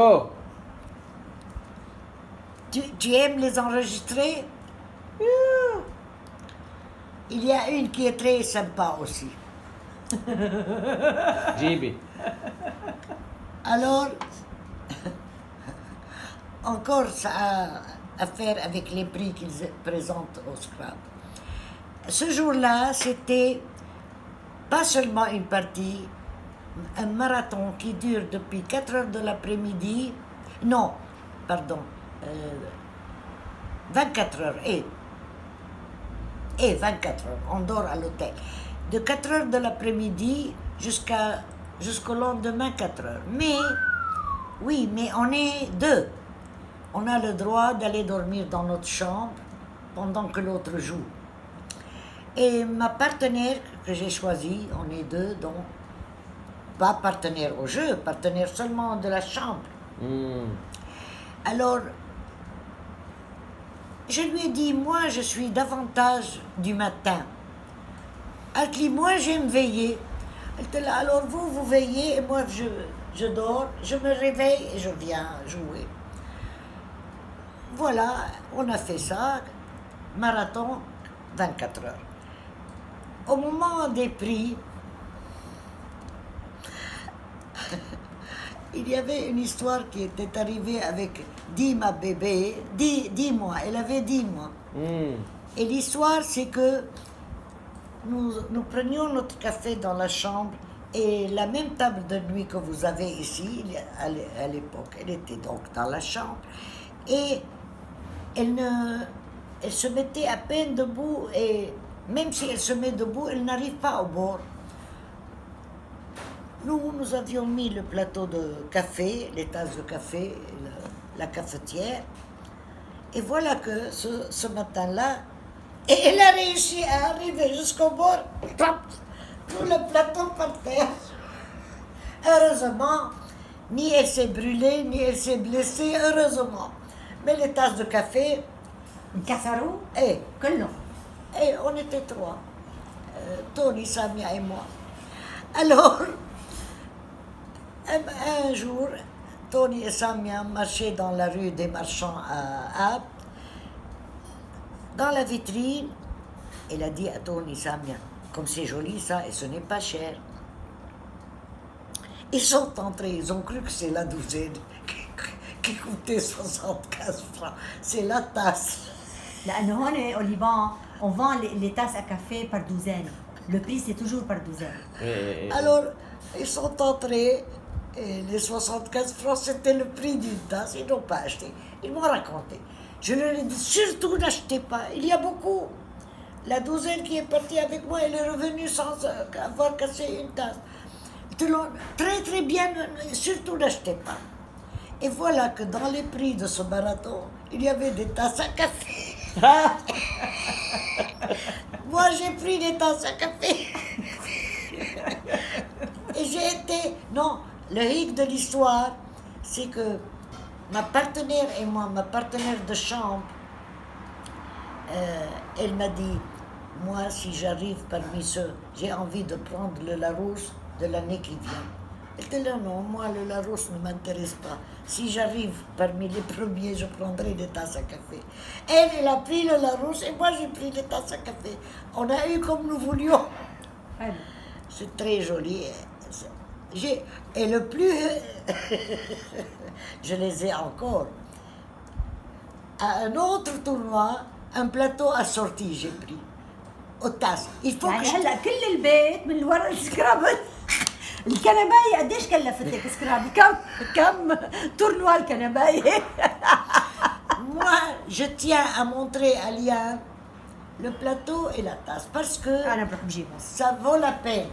Oh, Tu aimes les enregistrer? Il y a une qui est très sympa aussi. JB. Alors, encore ça à faire avec les prix qu'ils présentent au Scrabble. Ce jour-là, c'était pas seulement une partie, un marathon qui dure depuis 4 heures de l'après-midi. Non, pardon, 24 heures. Et 24 heures, on dort à l'hôtel. De 4 heures de l'après-midi jusqu'au lendemain 4 heures. Mais, oui, mais on est deux. On a le droit d'aller dormir dans notre chambre pendant que l'autre joue. Et ma partenaire que j'ai choisie, on est deux, donc pas partenaire au jeu, partenaire seulement de la chambre. Alors, je lui ai dit, moi je suis davantage du matin. Elle dit, moi j'aime veiller. Elle était là, alors vous veillez et moi je dors, je me réveille et je viens jouer. Voilà, on a fait ça, marathon, 24 heures. Au moment des prix, il y avait une histoire qui était arrivée avec Dima bébé, 10 mois, elle avait 10 mois. Et l'histoire, c'est que nous prenions notre café dans la chambre et la même table de nuit que vous avez ici, à l'époque, elle était donc dans la chambre. Et elle se mettait à peine debout et même si elle se met debout, elle n'arrive pas au bord. Nous avions mis le plateau de café, les tasses de café, la cafetière. Et voilà que ce matin-là, elle a réussi à arriver jusqu'au bord, tout le plateau par terre. Heureusement, ni elle s'est brûlée, ni elle s'est blessée, heureusement. Mais les tasses de café, انكسروا et كلهم. on était trois, Tony, Samia et moi. Alors, un jour, Tony et Samia marchaient dans la rue des marchands à Apt. Dans la vitrine, elle a dit à Tony, Samia, comme c'est joli ça et ce n'est pas cher. Ils sont entrés, ils ont cru que c'est la douzaine qui coûtait 75 francs. C'est la tasse. لأنه هون au Liban, on vend les tasses à café par douzaine. Le prix, c'est toujours par douzaine. Alors, ils sont entrés et les 75 francs, c'était le prix d'une tasse. Ils n'ont pas acheté. Ils m'ont raconté. Je leur ai dit, surtout n'achetez pas. Il y a beaucoup. La douzaine qui est partie avec moi, elle est revenue sans avoir cassé une tasse. Très très bien, surtout n'achetez pas. Et voilà que dans les prix de ce marathon, il y avait des tasses à café. Moi, j'ai pris des tasses à café. Et j'ai été... Non, le hic de l'histoire, c'est que ma partenaire et moi, ma partenaire de chambre, elle m'a dit, moi, si j'arrive parmi ceux, j'ai envie de prendre le Larousse de l'année qui vient. Elle était là, non, moi, le Larousse ne m'intéresse pas. Si j'arrive parmi les premiers, je prendrai des tasses à café. Elle a pris le Larousse et moi, j'ai pris les tasses à café. On a eu comme nous voulions. C'est très joli. Et le plus... je les ai encore. À un autre tournoi, un plateau assorti, j'ai pris. Aux tasses. Il faut يعني que هلا كل البيت من وراء السكرابل. الكنباية قديش كلفتك سكرابل؟ كم تورنوا الكنباية؟ Moi, je tiens à montrer à Liane le plateau et la tasse parce que أنا بروح بجيبهم. ça vaut la peine.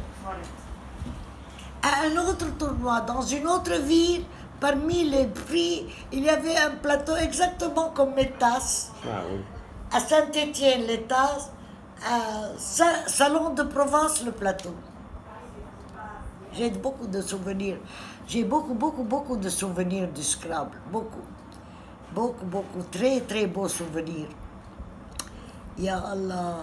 À un autre tournoi, dans une autre ville, parmi les prix, il y avait un plateau exactement comme mes tasses. À Saint-Étienne, les tasses. À Salon de Provence, le plateau. J'ai beaucoup de souvenirs. J'ai beaucoup de souvenirs du Scrabble. Beaucoup. Très, très beaux souvenirs. Ya Allah.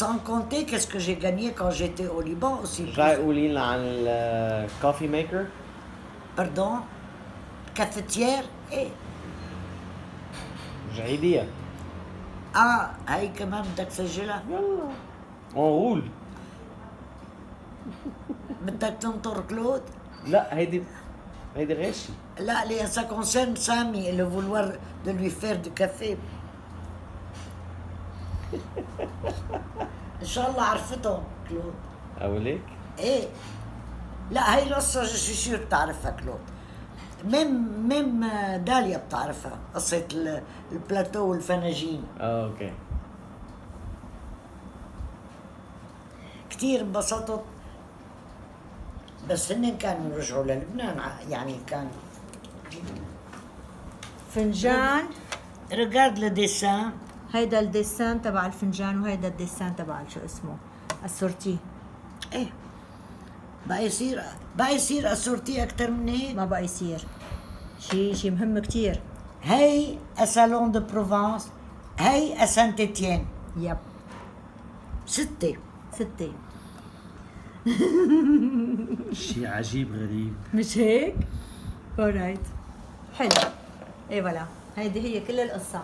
Sans compter qu'est-ce que j'ai gagné quand j'étais au Liban aussi. رجعي قولي لنا عن الكوفي ميكر. Pardon? Cafetière? ايه. عيديها. هاي كمان بدك تسجلها؟ يلا. اون رول. بدك تنطر كلود؟ لا هيدي غشي. لا ça concerne Sami et le vouloir de lui faire du café. ان شاء الله عرفتهم كلود. اقول لك؟ ايه. لا هاي القصة شو بتعرفها كلود. ميم داليا بتعرفها قصة البلاتو والفناجين. اوكي. كتير انبسطت بس هن كانوا رجعوا للبنان يعني كان فنجان. ريغارد لو ديسان. هيدا الديسان تبع الفنجان وهيدا الديسان تبع شو اسمه السورتي. ايه بقى يصير اسورتي اكتر من هيك. ما بقى يصير شي مهم كتير. هي اسالون دو بروفانس، هي اسانت اتيين. يب 6 شيء عجيب غريب. مش هيك؟ اورايت حلو. ايه فوالا هيدي هي كل القصة.